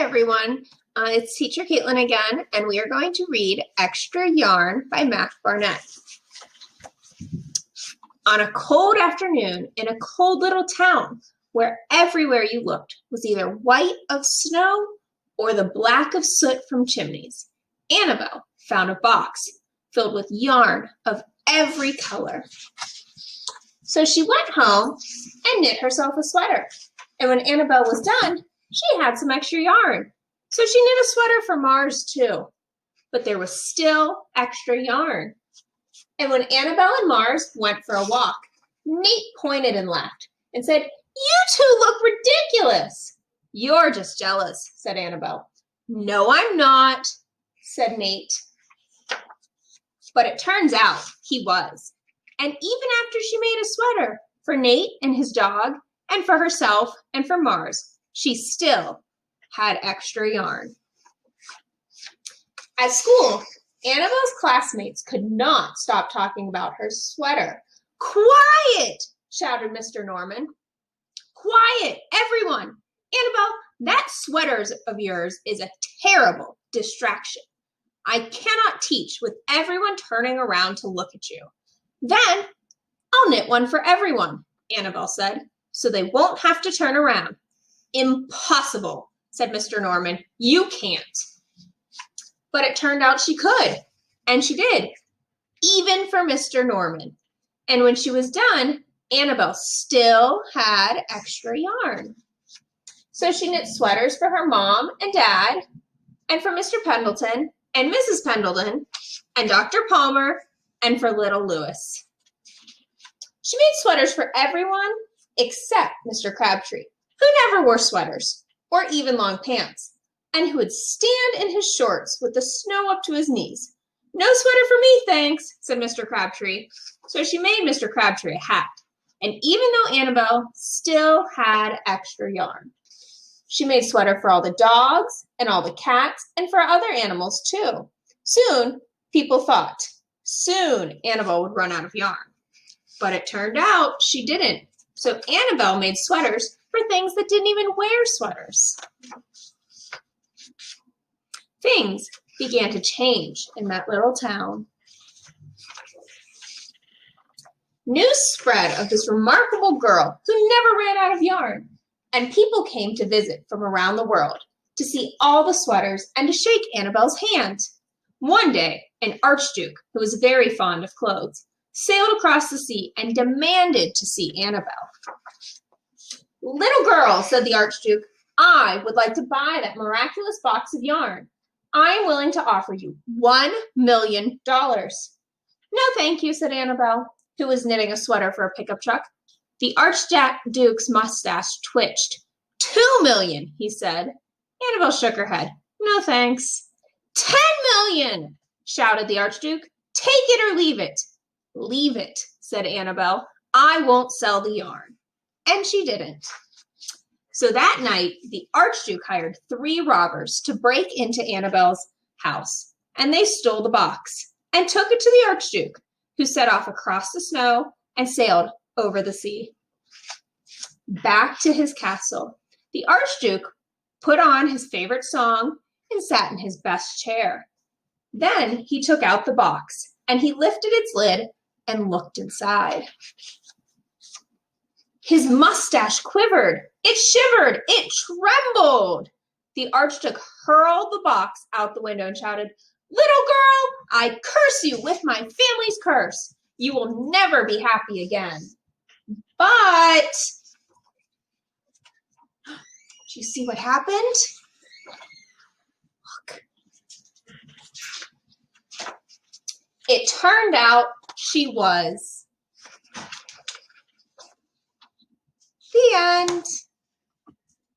everyone. It's Teacher Caitlin again, and we are going to read Extra Yarn by Mac Barnett. On a cold afternoon in a cold little town where everywhere you looked was either white of snow or the black of soot from chimneys, Annabelle found a box filled with yarn of every color. So she went home and knit herself a sweater. And when Annabelle was done, she had some extra yarn. So she knit a sweater for Mars too. But there was still extra yarn. And when Annabelle and Mars went for a walk, Nate pointed and laughed and said, "You two look ridiculous." "You're just jealous," said Annabelle. "No, I'm not," said Nate. But it turns out he was. And even after she made a sweater for Nate and his dog, and for herself and for Mars, she still had extra yarn. At school, Annabelle's classmates could not stop talking about her sweater. "Quiet!" shouted Mr. Norman. "Quiet, everyone! Annabelle, that sweater of yours is a terrible distraction. I cannot teach with everyone turning around to look at you." "Then I'll knit one for everyone," Annabelle said, "so they won't have to turn around." "Impossible," said Mr. Norman. "You can't." But it turned out she could, and she did, even for Mr. Norman. And when she was done, Annabelle still had extra yarn. So she knit sweaters for her mom and dad, and for Mr. Pendleton, and Mrs. Pendleton, and Dr. Palmer, and for little Louis. She made sweaters for everyone except Mr. Crabtree, who never wore sweaters or even long pants, and who would stand in his shorts with the snow up to his knees. "No sweater for me, thanks," said Mr. Crabtree. So she made Mr. Crabtree a hat, and even though Annabelle still had extra yarn, she made sweater for all the dogs and all the cats and for other animals too. Soon Annabelle would run out of yarn. But it turned out she didn't. So Annabelle made sweaters for things that didn't even wear sweaters. Things began to change in that little town. News spread of this remarkable girl who never ran out of yarn, and people came to visit from around the world to see all the sweaters and to shake Annabelle's hand. One day, an archduke who was very fond of clothes sailed across the sea and demanded to see Annabelle. "Little girl," said the archduke, "I would like to buy that miraculous box of yarn. I am willing to offer you $1 million. "No, thank you," said Annabelle, who was knitting a sweater for a pickup truck. The archduke's mustache twitched. $2 million, he said. Annabelle shook her head. "No, thanks." $10 million, shouted the archduke. "Take it or leave it." "Leave it," said Annabelle. "I won't sell the yarn." And she didn't. So that night, the archduke hired 3 robbers to break into Annabelle's house, and they stole the box and took it to the archduke, who set off across the snow and sailed over the sea. Back to his castle, the archduke put on his favorite song and sat in his best chair. Then he took out the box, and he lifted its lid and looked inside. His mustache quivered, it shivered, it trembled. The archduke hurled the box out the window and shouted, "Little girl, I curse you with my family's curse. You will never be happy again." But, do you see what happened? Look. It turned out she was. The end.